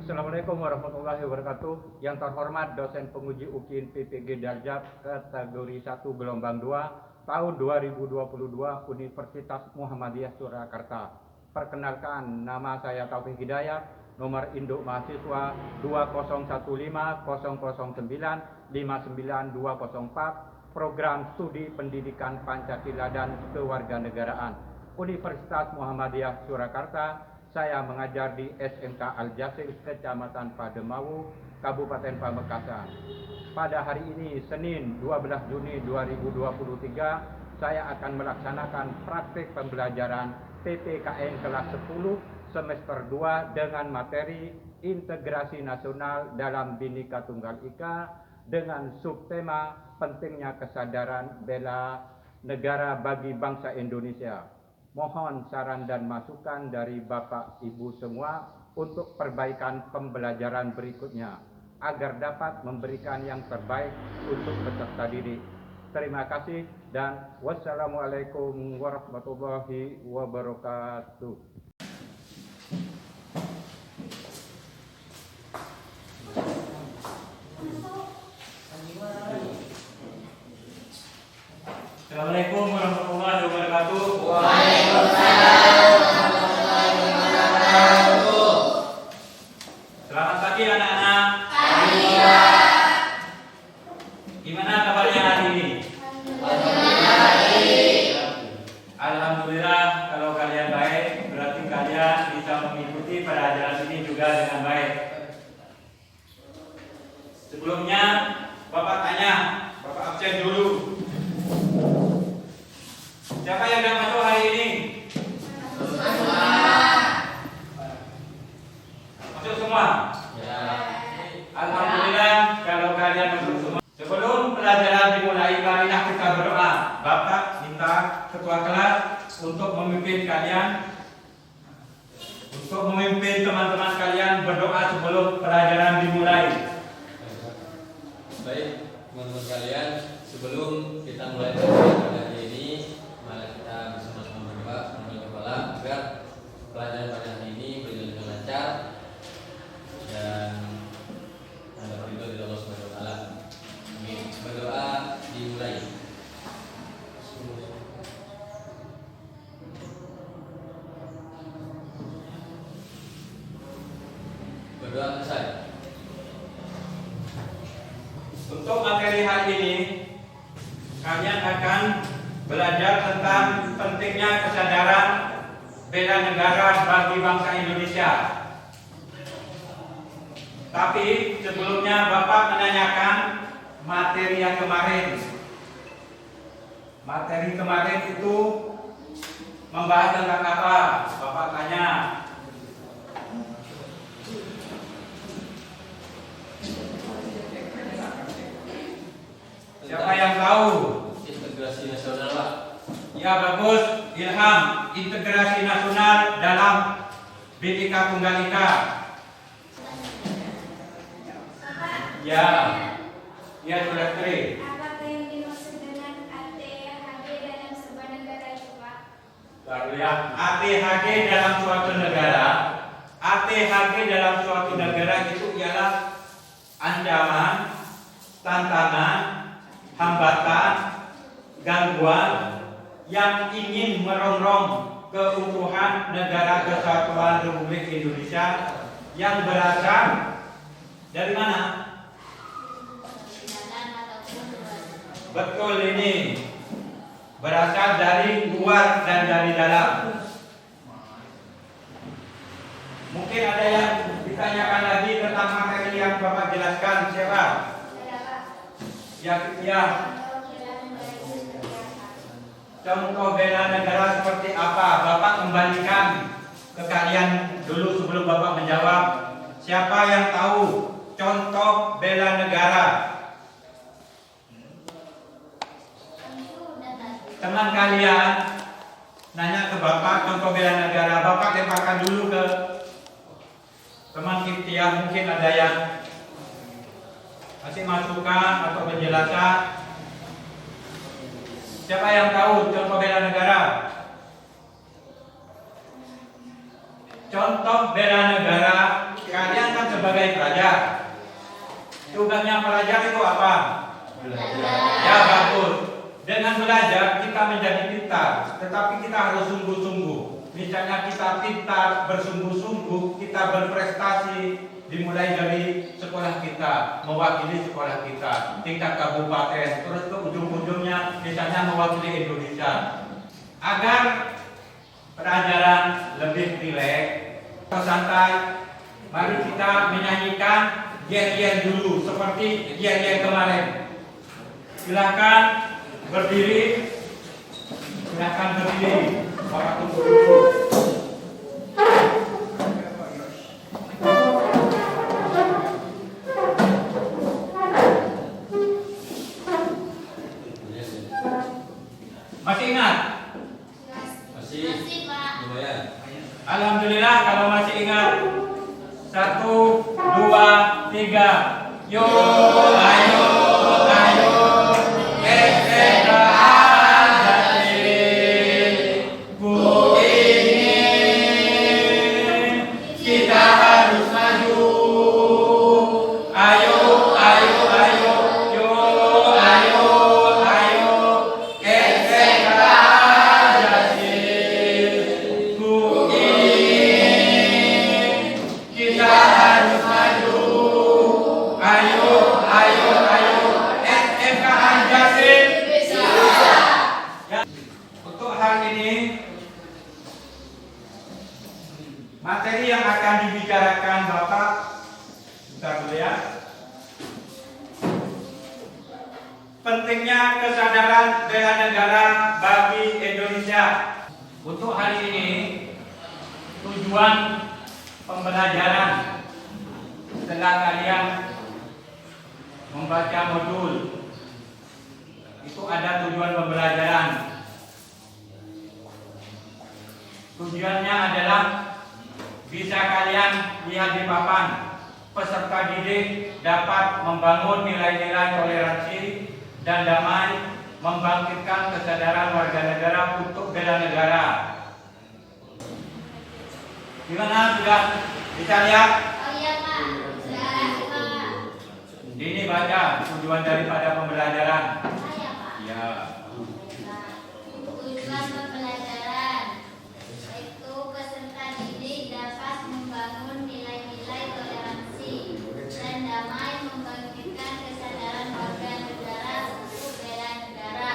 Assalamualaikum warahmatullahi wabarakatuh. Yang terhormat dosen penguji UKIN PPG Darjat kategori 1 gelombang 2 tahun 2022 Universitas Muhammadiyah Surakarta. Perkenalkan, nama saya Taufik Hidayat, nomor induk mahasiswa 2015009599204, program studi pendidikan Pancasila dan Kewarganegaraan, Universitas Muhammadiyah Surakarta. Saya mengajar di SMK Al-Jasil, Kecamatan Pademawu, Kabupaten Pamekasan. Pada hari ini, Senin 12 Juni 2023, saya akan melaksanakan praktik pembelajaran PPKN kelas 10 semester 2 dengan materi Integrasi Nasional dalam Bhinneka Tunggal Ika dengan subtema pentingnya kesadaran bela negara bagi bangsa Indonesia. Mohon saran dan masukan dari Bapak Ibu semua untuk perbaikan pembelajaran berikutnya agar dapat memberikan yang terbaik untuk peserta didik. Terima kasih dan wassalamualaikum warahmatullahi wabarakatuh. Assalamualaikum warahmatullahi wabarakatuh. Waalaikumsalam warahmatullahi wabarakatuh. Selamat pagi anak-anak. Pagi Pak. Gimana kabarnya hari ini? Alhamdulillah, kalau kalian baik, berarti kalian bisa mengikuti pelajaran ini juga dengan baik. Sebelumnya, Bapak tanya, Bapak absen dulu. Siapa yang sudah masuk hari ini? Masuk semua? Ya. Alhamdulillah kalau kalian masuk semua. Sebelum pelajaran dimulai, marilah kita berdoa. Bapak minta ketua kelas untuk memimpin kalian, untuk memimpin teman-teman kalian berdoa sebelum pelajaran dimulai. Baik, teman-teman kalian, sebelum kita mulai pelajaran hari ini, mari kita bersama-sama berdoa menghadap kepala agar pelajaran pada hari ini berjalan dengan lancar dan mendapat ridho dari Allah Subhanahu wa taala. Amin. Berdoa dimulai. Berdoa selesai. Untuk materi hari ini, kalian akan belajar tentang pentingnya kesadaran bela negara bagi bangsa Indonesia. Tapi sebelumnya Bapak menanyakan materi yang kemarin. Materi kemarin itu membahas tentang apa? Bapak tanya. Siapa yang tahu? Integrasi nasional, Pak. Ya bagus, Ilham, integrasi nasional dalam Bhinneka Tunggal Ika. Ya, ya sudah Tri. Apakah yang dimaksud dengan ATHG dalam sebuah negara itu, Pak? Baru ya, ATHG dalam suatu negara. ATHG dalam suatu negara itu ialah ancaman, tantangan, hambatan, gangguan yang ingin merongrong keutuhan negara kesatuan Republik Indonesia yang berasal dari mana? Betul ini, berasal dari luar dan dari dalam. Mungkin ada yang ditanyakan lagi tentang materi yang Bapak jelaskan. Siapa? Ya. Contoh bela negara seperti apa? Bapak kembalikan ke kalian dulu sebelum Bapak menjawab. Siapa yang tahu contoh bela negara? Teman kalian nanya ke Bapak contoh bela negara. Bapak lemparkan dulu ke teman Kiptiah. Mungkin ada yang kasih masukan atau penjelasan. Siapa yang tahu contoh bela negara? Contoh bela negara Kalian kan sebagai pelajar. Tugasnya pelajar itu apa? Ya bagus. Dengan belajar kita menjadi pintar, tetapi kita harus sungguh-sungguh. Misalnya kita pintar, bersungguh-sungguh, kita berprestasi, dimulai dari sekolah kita, mewakili sekolah kita, tingkat kabupaten, terus ke ujung-ujungnya misalnya mewakili Indonesia. Agar pelajaran lebih rileks, santai, mari kita menyanyikan yer-yer dulu, seperti yer-yer kemarin. Silakan berdiri, silakan berdiri. Bapak tunggu dulu. Masih ingat? Masih Pak. lumayan. Alhamdulillah kalau masih ingat. 1, 2, 3. Yo, ayo, ayo. SMK Al-Jazir. Ku ingin kita harus maju. Ayo, ayo, ayo. Yo, ayo, ayo. SMK Al-Jazir. Ku ingin kita harus maju. Ayo, ayo, ayo. SMK Al-Jazir. Ya. Untuk hari ini materi yang akan dibicarakan Bapak, bentar dulu ya. Pentingnya kesadaran bela negara bagi Indonesia. Untuk hari ini tujuan pembelajaran setelah kalian membaca modul itu ada tujuan pembelajaran. Tujuannya adalah bisa kalian lihat di papan, peserta didik dapat membangun nilai-nilai toleransi dan damai, membangkitkan kesadaran warga negara untuk bela negara. Gimana, sudah bisa lihat? Oh iya Pak. Sudah Pak. Ini baca tujuan daripada pembelajaran. Saya Pak. Ya. Tujuan pembelajaran yaitu peserta didik dapat membangun nilai-nilai toleransi dan damai, membangkitkan kesadaran warga negara untuk bela negara.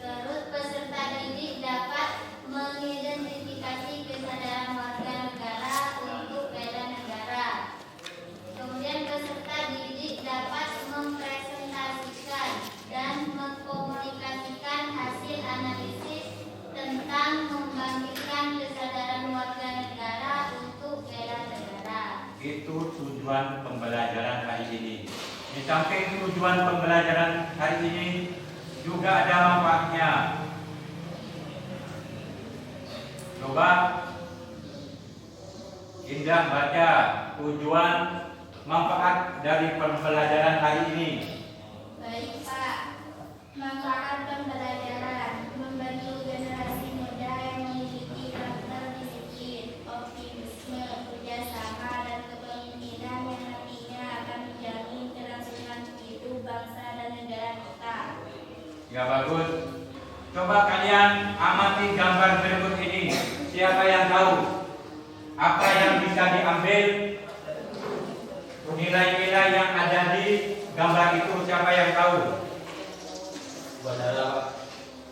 Terus peserta didik dapat mengidentifikasi kesadaran warga negara untuk bela negara. Kemudian peserta didik dapat mempresentasikan dan mengkomunikasikan hasil analisis tentang membangkitkan kesadaran warga negara untuk bela negara. Itu tujuan pembelajaran hari ini. Di samping tujuan pembelajaran hari ini juga ada manfaatnya. Coba Indah baca tujuan manfaat dari pembelajaran hari ini. Baik Pak. Manfaat pembelajaran membantu generasi muda yang memiliki karakter disiplin, optimisme, kerjasama, dan kepemimpinan yang nantinya akan menjamin kelangsungan hidup bangsa dan negara kita. Ya bagus. Coba kalian amati gambar berikut ini. Siapa yang tahu apa yang bisa diambil, nilai-nilai yang ada di gambar itu? Siapa yang tahu? Upacara Pak.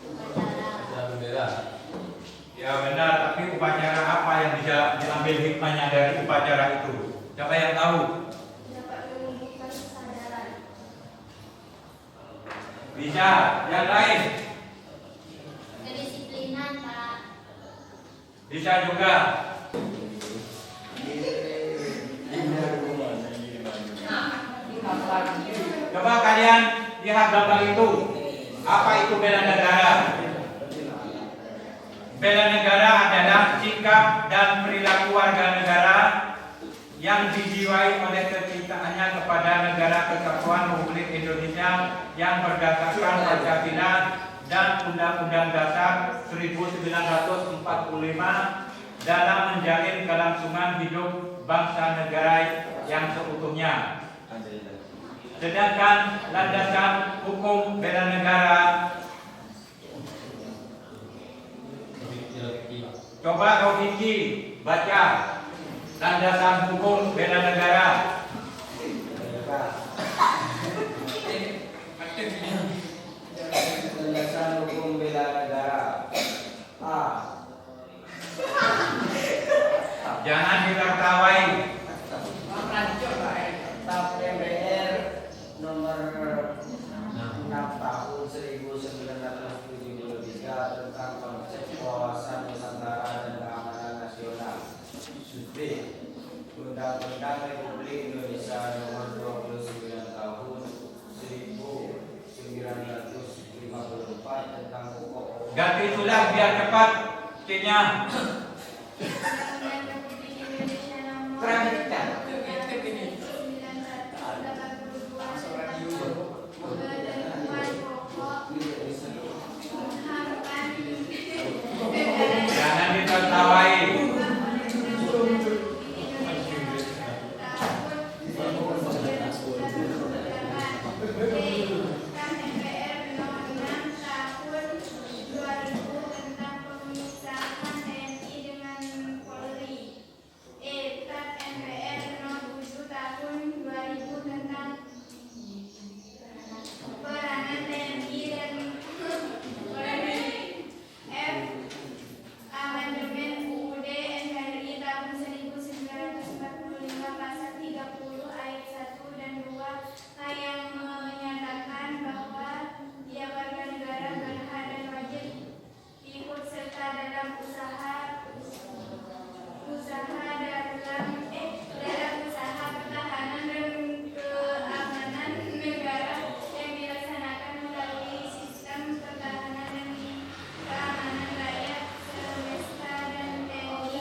Upacara bendera. Ya benar, tapi upacara apa yang bisa diambil hikmahnya dari upacara itu? Siapa yang tahu? Dapat menumbuhkan kesadaran. Bisa. Yang lain? Kedisiplinan Pak. Bisa juga. Coba kalian lihat gambar itu. Apa itu bela negara? Bela negara adalah sikap dan perilaku warga negara yang dijiwai oleh kecintaannya kepada negara kesatuan Republik Indonesia yang berdasarkan Pancasila dan Undang-Undang Dasar 1945 dalam menjalin kelangsungan hidup bangsa negara yang seutuhnya. Sedangkan landasan hukum bela negara, coba Rofiki baca landasan hukum bela negara. Landasan hukum bela negara. A. Jangan ditertawai. Tap MPR nomor 6 tahun 1973 tentang konsep wawasan Nusantara dan keamanan nasional. B. Undang-Undang Republik Indonesia nomor 29 tahun 1954 tentang pokok. Ganti tulang biar cepat C-nya. Undang-Undang Republik Indonesia Nomor Perhatikan. 91 ketentuan pokok mengharapkan negara Jangan ditertawai. Amandemen UUD NKRI tahun 1945 pasal 30 ayat 1 dan 2 yang menyatakan bahwa tiap warga negara berhak dan wajib ikut serta dalam usaha pertahanan dan keamanan negara yang dilaksanakan melalui sistem pertahanan dan keamanan rakyat semesta dan TNI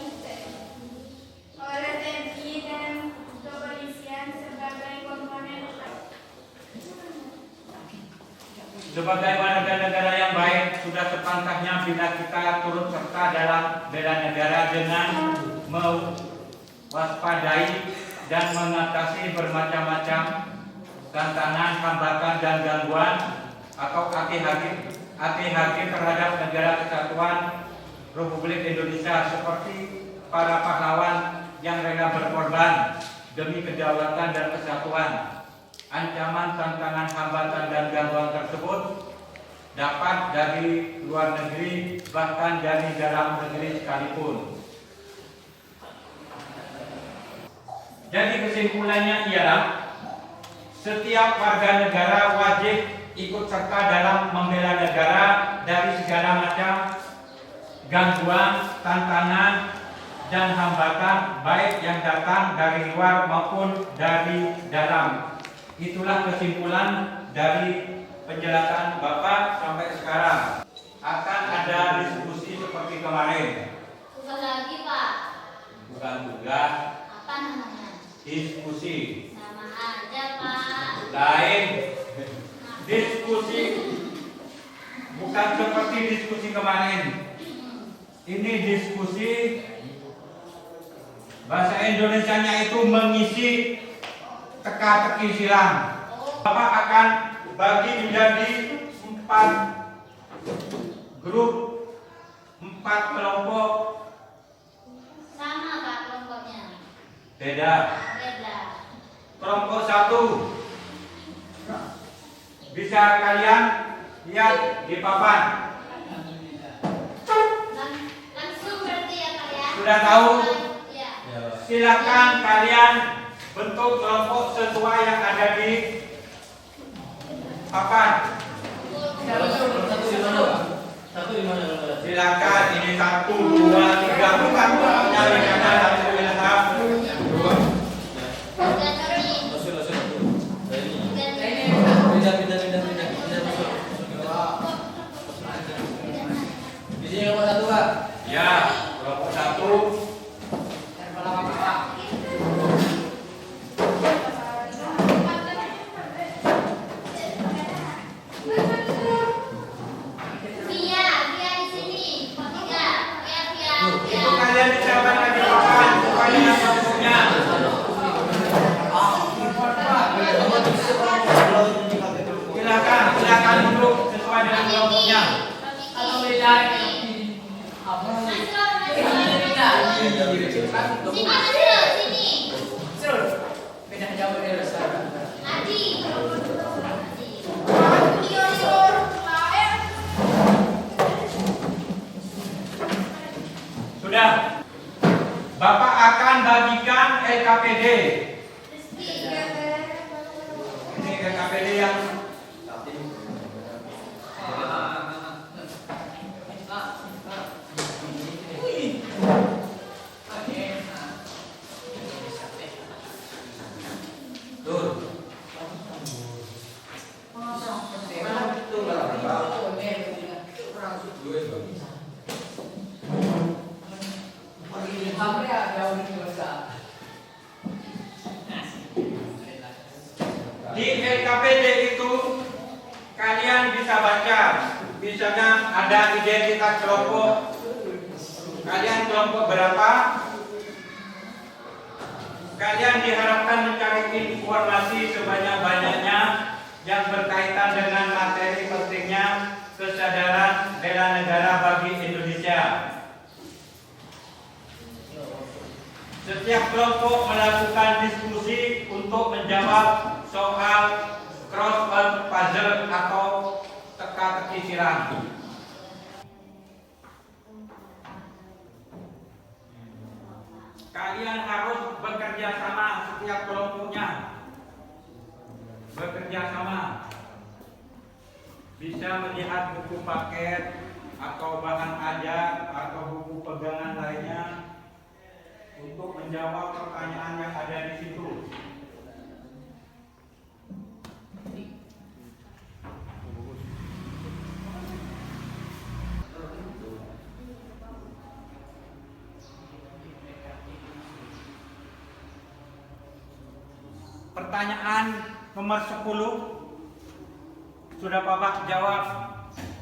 oleh TNI dan kepolisian sebagai komponen Sebagai warga negara yang baik, sudah sepantasnya bila kita turut serta dalam bela negara dengan mewaspadai dan mengatasi bermacam-macam tantangan, hambatan dan gangguan atau hati-hati terhadap negara kesatuan Republik Indonesia, seperti para pahlawan yang rela berkorban demi kedaulatan dan kesatuan. Ancaman, tantangan, hambatan dan gangguan tersebut dapat dari luar negeri, bahkan dari dalam negeri sekalipun. Jadi kesimpulannya ialah setiap warga negara wajib ikut serta dalam membela negara dari segala macam gangguan, tantangan, dan hambatan, baik yang datang dari luar maupun dari dalam. Itulah kesimpulan dari penjelasan Bapak sampai sekarang. Akan ada diskusi seperti kemarin. Tugas lagi, Pak. Bukan tugas, Apa namanya? diskusi. Sama aja, Pak. Lain. Diskusi bukan seperti diskusi kemarin. Ini diskusi, bahasa Indonesianya itu mengisi teka-teki silang. Bapak akan bagi menjadi 4 grup, 4 kelompok. Sama, Pak, kelompoknya. Beda. Beda. Kelompok 1 bisa kalian lihat di papan. Langsung berarti ya, Pak ya? Sudah tahu? Ya. Silakan kalian bentuk kelompok sesuai yang ada di papan. Satu di mana? Silakan, ini 1, 2, 3, bukan dari kanan satu ilham. Udah nih. Pindah masuk. Di sini nomor 1, Pak. Ya, kelompok 1. Via di sini. Kok 3? Via. Itu kalian disiapkan lagi papan. dengan kelompoknya? Sudah. Bapak akan bagikan LKPD. Ini LKPD yang di LKPD itu kalian bisa baca, misalnya ada identitas kelompok, kalian kelompok berapa, kalian diharapkan mencari informasi sebanyak-banyaknya yang berkaitan dengan materi pentingnya kesadaran bela negara bagi Indonesia. Setiap kelompok melakukan diskusi untuk menjawab soal crossword puzzle atau teka-teki silang. Kalian harus bekerja sama, setiap kelompoknya bekerja sama. Bisa melihat buku paket atau bahan ajar atau buku pegangan lainnya untuk menjawab pertanyaan yang ada di situ. Pertanyaan nomor 10 sudah Bapak jawab.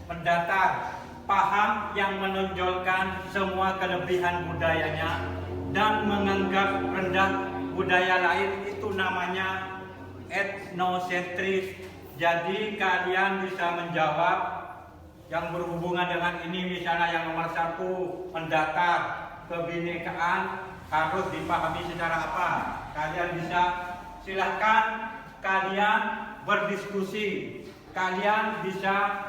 Pendatar paham yang menonjolkan semua kelebihan budayanya dan menganggap rendah budaya lain itu namanya etnosentris. Jadi kalian bisa menjawab yang berhubungan dengan ini. Misalnya yang nomor 1, pendatar, kebinekaan harus dipahami secara apa. Kalian bisa, silahkan kalian berdiskusi. Kalian bisa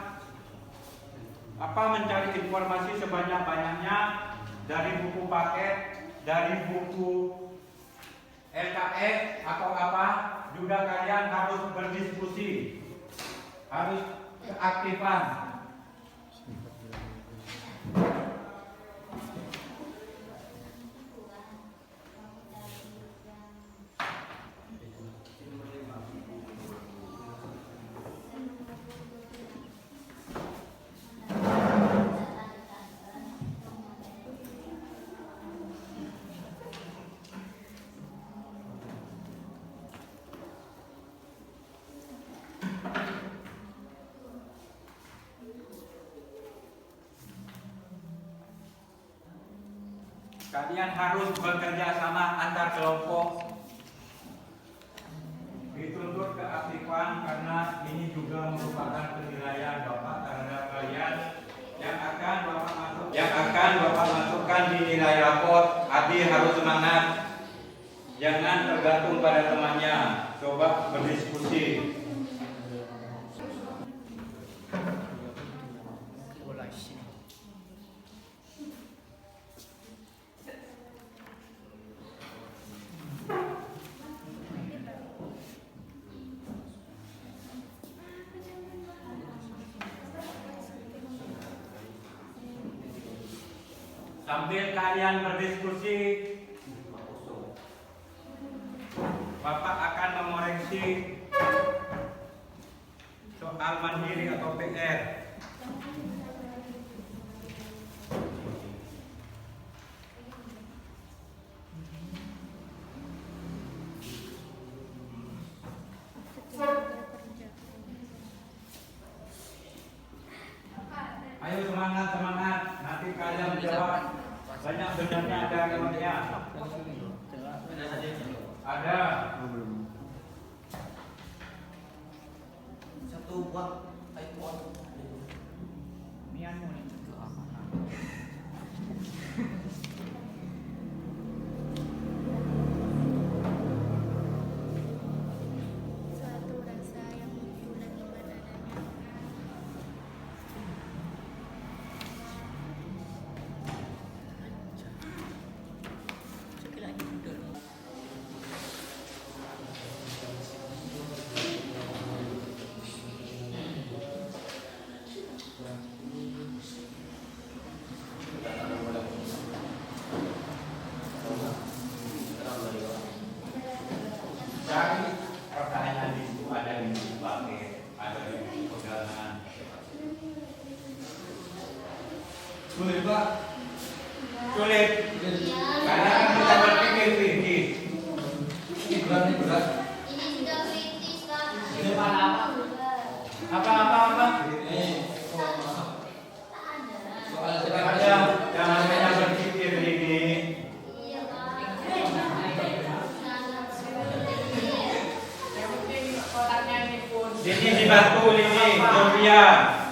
mencari informasi sebanyak-banyaknya dari buku paket, dari buku LKS atau apa. Juga kalian harus berdiskusi, harus keaktifan. Kalian harus bekerja sama antar kelompok. Dituntut keaktifan karena ini juga merupakan penilaian Bapak terhadap kalian yang akan Bapak masukkan di nilai raport. Adi harus semangat. Jangan tergantung pada temannya. Coba berdiskusi. Sambil kalian berdiskusi, Bapak akan mengoreksi soal mandiri atau PR. Ayo semangat, nanti kalian menjawab. Banyak benarnya ada kelompoknya. Ada. Satu buat iPhone. Suatu rasa yang membulan iman adanya. Dari pertanyaan itu ada di paket, ada di pegangan. Sulit Pak. Sulit. Karena kan kita berpikir-pikir. Ini berat, ini berat. Ini sudah kritis, Kak. Ini mana apa? Apa? Ini Tak ada. soal Ada, jangan hanya berpikir ini. Iya, Pak. Lini dibantu, Lini, Sofia,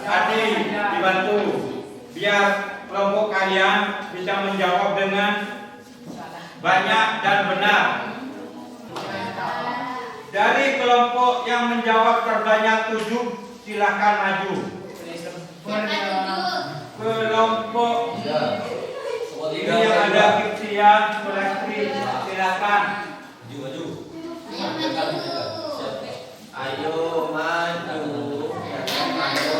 Adi dibantu. Biar kelompok kalian bisa menjawab dengan banyak dan benar. Dari kelompok yang menjawab terbanyak 7, silakan maju. Siapa duduk? Kelompok ini yang ada Fiksia, Sulastri, silakan. Maju. Ayo maju. Ayo maju.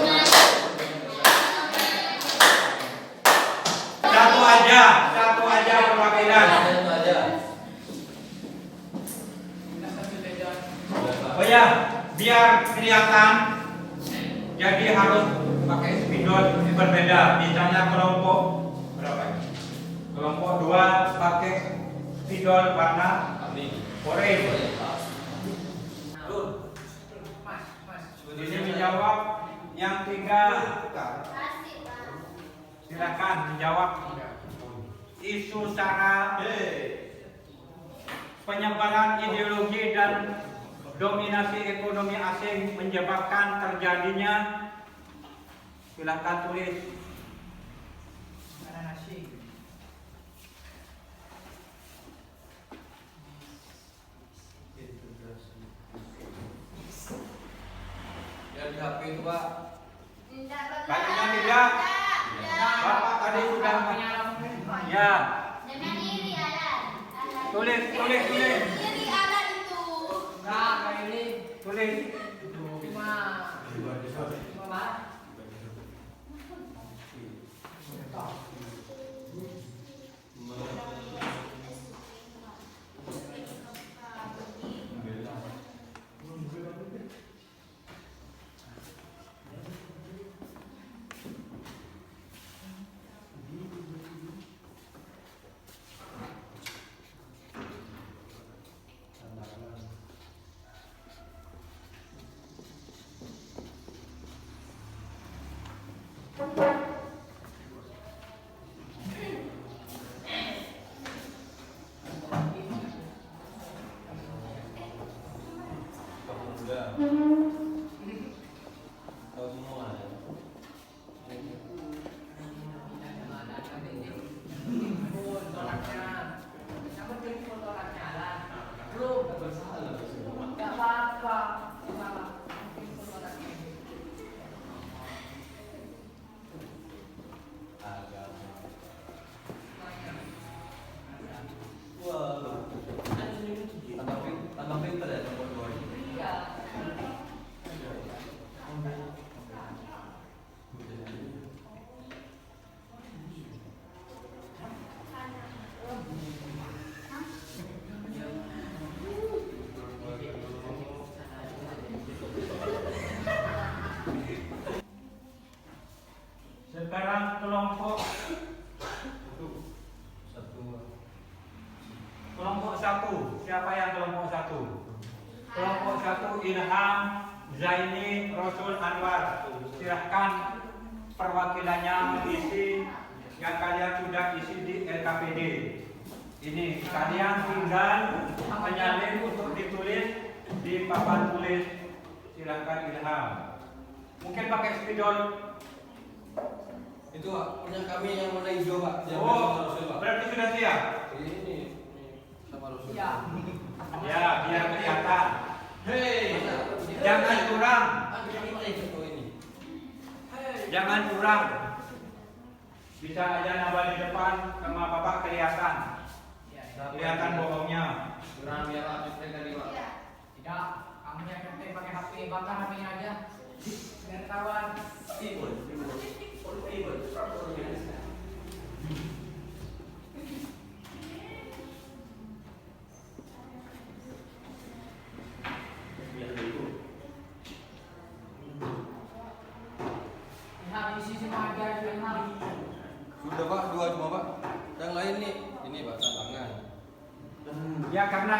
Satu aja perwakilan. Itu aja. Oh ya, biar kelihatan, jadi harus pakai spidol berbeda. Misalnya kelompok berapa? Kelompok 2 pakai spidol warna orange. Ini menjawab yang 3. Kasih, Pak. Silakan menjawab. Isu sara penyebaran ideologi dan dominasi ekonomi asing menyebabkan terjadinya, silakan tulis. Yang di HP itu Pak. Tidak, Pak. Kayaknya tidak. Bapak tadi sudah ya. Jangan iri, Alan. Alan. Tulis. Iri, Alan itu. Tulis. Tahu semua. Tambah pinter ya nomor 2 ini. Sekarang kelompok 1. Siapa yang kelompok 1? Kelompok 1 Ilham, Zaini, Rasul, Anwar. Silahkan perwakilannya isi yang kalian sudah isi di LKPD. Ini kalian tinggal menyalin untuk ditulis di papan tulis. Silahkan Ilham. Mungkin pakai spidol. Itu Pak, punya kami yang warna hijau Pak. Yang Oh, sama Rasul Pak. berarti sudah siap. Ini sama Rasul. Iya. Ya, biar kelihatan. Hei, Jangan kurang. kita yang foto ini. Jangan kurang. Bisa aja nambah di depan sama Bapak kelihatan. Kelihatan bohongnya. Kurang biar Pak tadi Pak. Iya. Tidak, kamu yang penting pakai HP, bakar HP-nya aja. Biar kawan. Lihat isi semua aja Ilham. Sudah Pak, dua cuma Pak. Yang lain nih, ini Pak tangan. Ya karena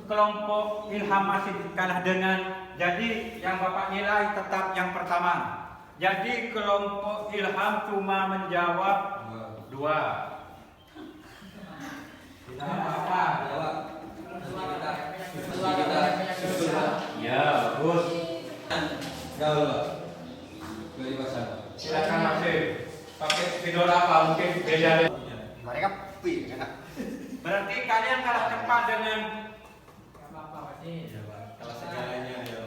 kelompok Ilham masih kalah dengan, jadi yang Bapak nilai tetap yang pertama. Jadi kelompok Ilham cuma menjawab dua. Tidak apa-apa. Jawab. Nanti kita susul Pak. Ya, bagus. Gaul Pak. Dari pasang. Silakan masih pakai spidol apa mungkin beda. Mereka pi enak. Berarti kalian kalah cepat dengan Gak apa-apa pasti. Kalau segalanya ya.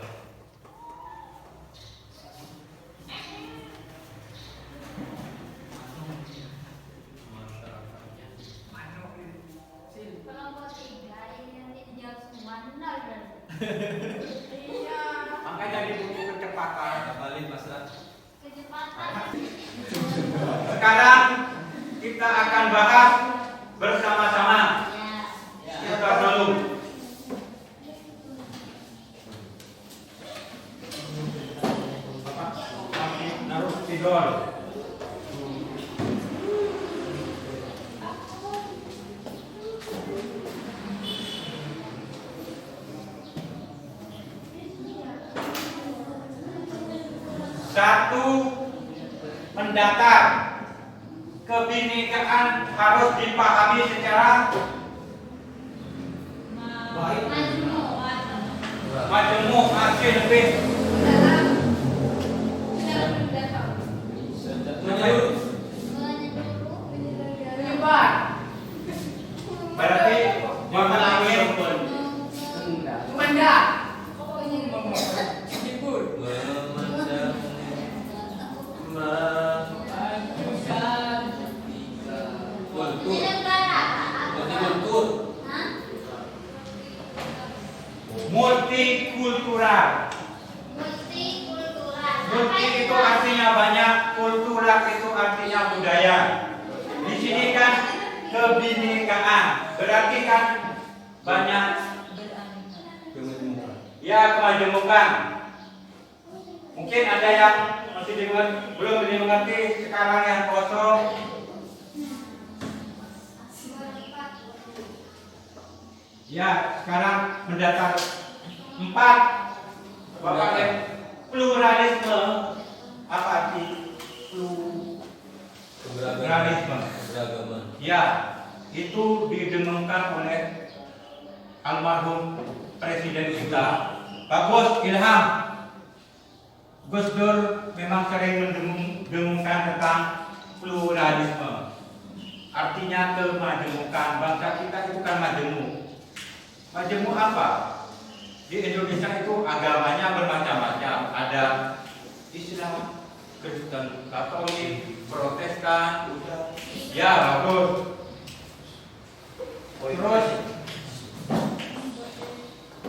Kelompok 3 ini nanti dijawab semua benar kan? Iya. makanya dibutuh kecepatan. Balik Mas Rat. Kecepatan. Sekarang kita akan bahas bersama-sama. Ya. Kita dulu. Kami naruh spidol. Satu, mendatar. Kebinekaan harus dipahami secara baik. Majemuk masih lebih Menurut Menyebar. berarti warna langit Sumanda. Hibur. memandang kultur. multikultural. Multi itu artinya banyak, kultural itu artinya budaya. Di sini kan kebinekaan, berarti kan banyak ya kemajemukan. Mungkin ada yang masih belum mengerti sekarang yang kosong. Ya, sekarang mendatar 4. Bapak lihat pluralisme apa arti pluralisme? Keberagaman. Ya, itu didengungkan oleh almarhum presiden kita, Bagus Ilham. Gus Dur memang sering mendengungkan tentang pluralisme. Artinya kemajemukan. Bangsa kita itu kan majemuk. Majemuk apa? Di Indonesia itu agamanya bermacam-macam. Ada Islam, Kristen, Katolik, Protestan. Ya, bagus. Terus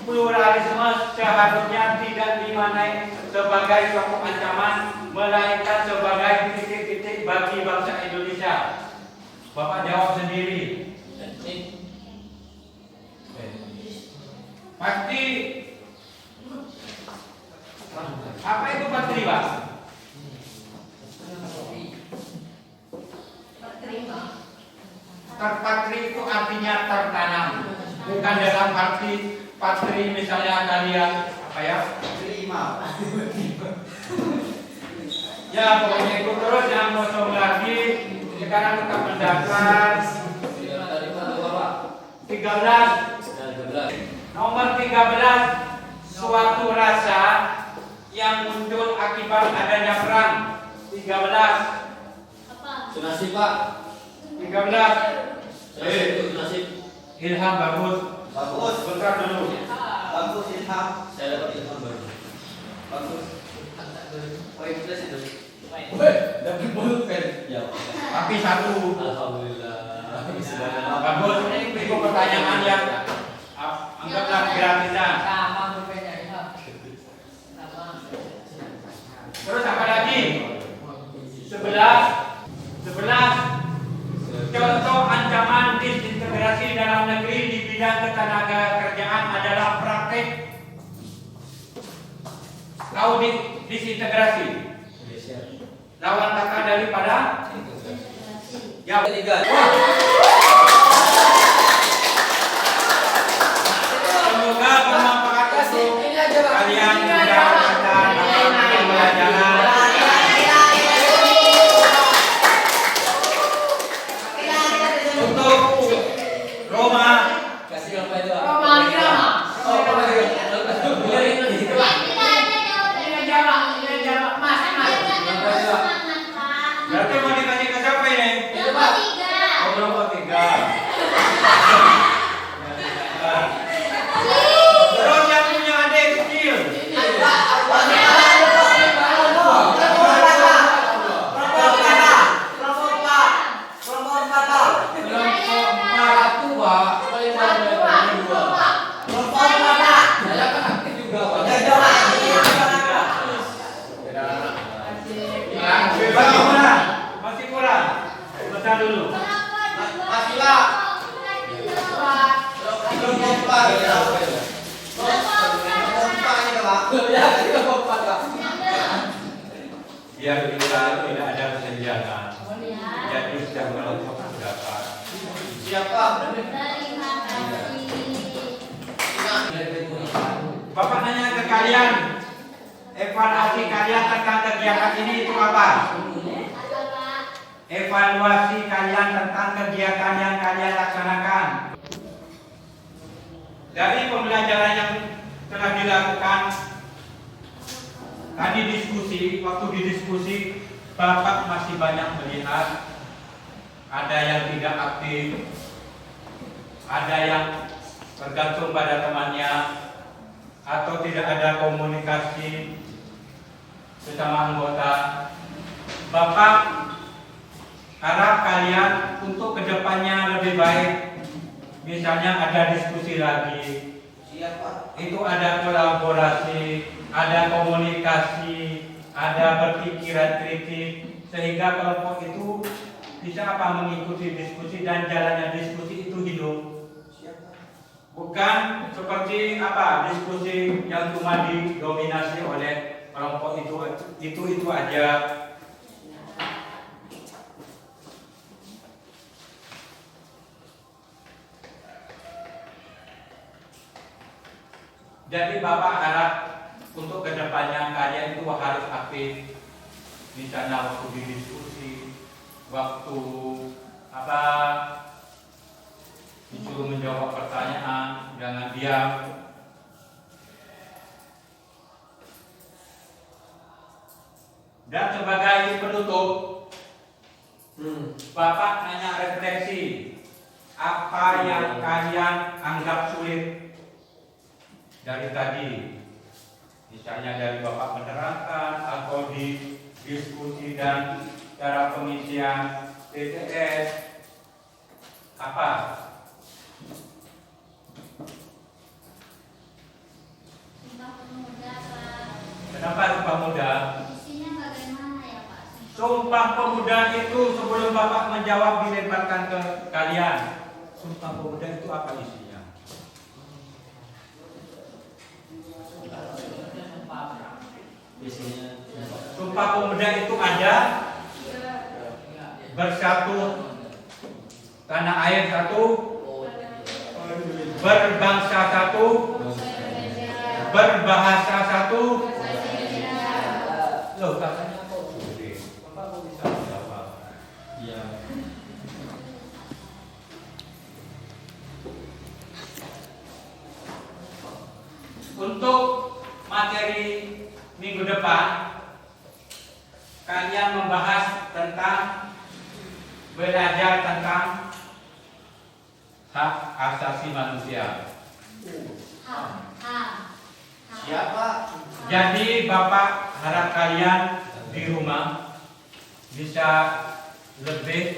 pluralisme seharusnya tidak dimaknai sebagai suatu ancaman, melainkan sebagai titik-titik bagi bangsa Indonesia. Bapak jawab sendiri. Pasti. Apa itu patri, Pak? Terpatri itu artinya tertanam, bukan dalam arti patri misalnya kalian apa ya? Terima. Ya pokoknya itu terus yang kosong lagi. Sekarang kita mendaftar 13. Nomor 13, suatu rasa yang muncul akibat adanya perang. 13. Sunasib Pak. 13. Sunasib. Ilham bagus. Bagus. Bentar dulu. Bagus Ilham. Saya dapat ilham baru. Bagus. Oh itu itu. Dapat pulpen. Ya. Tapi 1. Alhamdulillah. Bagus. Itu pertanyaan yang anggaplah gratisan. Sama grupnya itu. Sama. Terus apa lagi? 11. Contoh ancaman disintegrasi dalam negeri di bidang ketenaga kerjaan adalah praktek audit disintegrasi. Lawan kata daripada yang Ketiga. semoga bermanfaat untuk kalian mendapatkan pembelajaran. Untuk Roma, Kasih apa itu? Roma Irama. Oh, Roma Irama. berarti mau dikasih ke siapa ini? Oh, kelompok 3. Terus yang punya adik kecil. Masih kurang. Bentar dulu. Biar kita tidak ada kesenjangan. Jadi sudah kelompok berapa? Siapa? Bapak nanya ke kalian, evaluasi kalian tentang kegiatan ini itu apa? Evaluasi kalian tentang kegiatan yang kalian laksanakan. Dari pembelajaran yang telah dilakukan, tadi waktu didiskusi, Bapak masih banyak melihat ada yang tidak aktif, ada yang tergantung pada temannya, atau tidak ada komunikasi sesama anggota. Bapak harap kalian untuk kedepannya lebih baik. Misalnya ada diskusi lagi, Siapa? itu ada kolaborasi, ada komunikasi, ada berpikiran kritis, sehingga kelompok itu bisa mengikuti diskusi dan jalannya diskusi itu hidup. Bukan seperti diskusi yang cuma didominasi oleh kelompok itu aja. Jadi Bapak harap untuk kedepannya kalian itu harus aktif, misalnya waktu didiskusi, waktu disuruh menjawab pertanyaan, jangan diam. Dan sebagai penutup, Bapak hanya refleksi apa yang kalian anggap sulit dari tadi, misalnya dari Bapak menerangkan atau di diskusi dan cara pengisian TTS apa? Kenapa Sumpah Pemuda? Isinya bagaimana ya Pak? Sumpah Pemuda itu sebelum Bapak menjawab dilemparkan ke kalian. Sumpah Pemuda itu apa isinya? Sumpah Pemuda itu ada bersatu tanah air satu, berbangsa satu, berbahasa satu. Loh, katanya kok gede? Bapak kok bisa menjawab? Iya. Untuk materi minggu depan, kalian membahas tentang belajar tentang hak asasi manusia. Siapa? Jadi Bapak harap kalian di rumah bisa lebih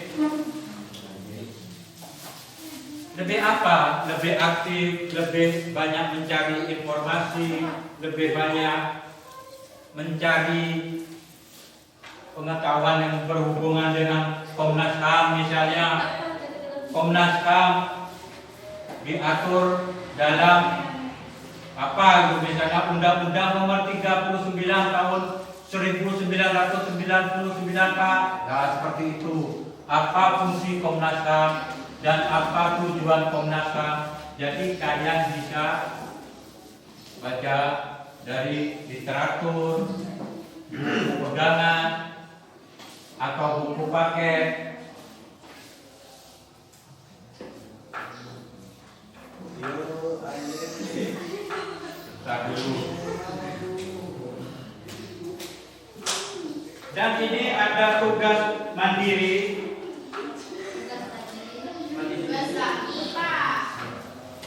apa? Lebih aktif, lebih banyak mencari informasi, lebih banyak mencari pengetahuan yang berhubungan dengan Komnas HAM misalnya. Komnas HAM diatur dalam apa itu misalnya Undang-Undang Nomor 39 Tahun 1999 Pak. Nah, seperti itu. Apa fungsi Komnas HAM dan apa tujuan Komnas HAM? Jadi kalian bisa baca dari literatur, buku pegangan, atau buku paket. Bentar dulu. Dan ini ada tugas mandiri.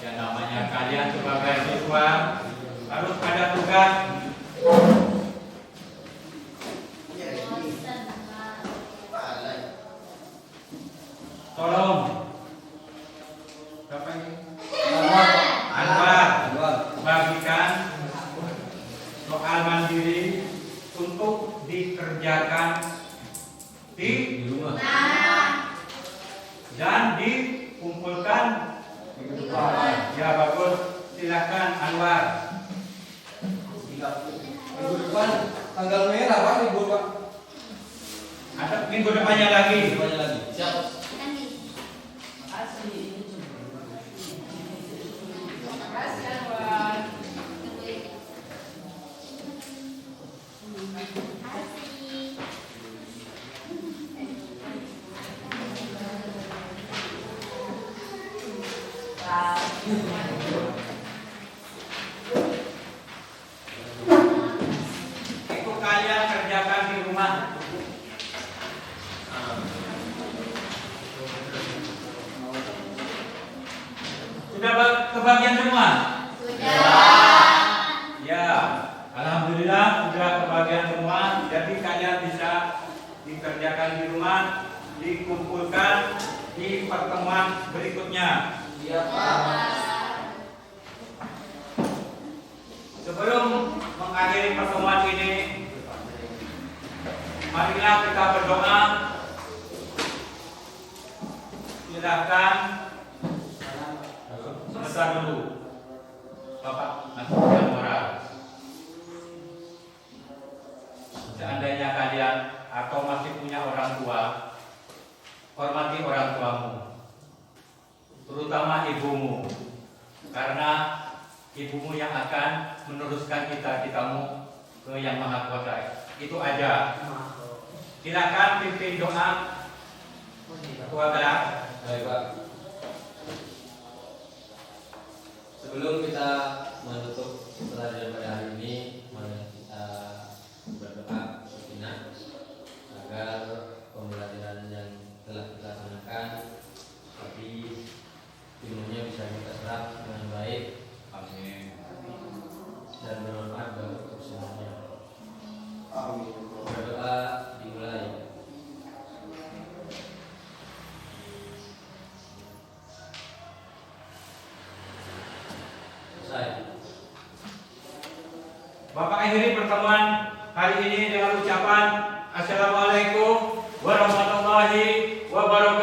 Ya namanya kalian sebagai siswa harus ada tugas. Tolong. Siapa ini? Anwar. Bagikan soal mandiri untuk dikerjakan di rumah. Dan dikumpulkan minggu depan. Ya bagus, silakan Anwar. Minggu depan tanggal merah Pak, libur Pak. Ada minggu depannya lagi. Semuanya lagi. Siap. Itu kalian kerjakan di rumah. Sudah kebagian semua? Ya, alhamdulillah sudah kebagian semua. Jadi kalian bisa dikerjakan di rumah, dikumpulkan di pertemuan berikutnya. Iya Pak. Sebelum mengakhiri pertemuan ini, marilah kita berdoa. Silakan sebentar dulu, Bapak Nasrullah Moral. Seandainya kalian atau masih punya orang tua, hormati orang tuamu, terutama ibumu, karena ibumu yang akan meneruskan cita-citamu ke Yang Maha Kuasa. Itu aja. Silakan pimpin doa Ketua Gerak. Baik Pak. Sebelum kita menutup pelajaran pada hari ini, mari kita berdoa sejenak agar pembelajaran yang telah kita laksanakan tapi ilmunya bisa kita serap dengan baik. Amin. Dan bermanfaat bagi semuanya. Amin. Berdoa dimulai. Selesai. Bapak akhiri pertemuan hari ini dengan ucapan Assalamualaikum warahmatullahi wabarakatuh.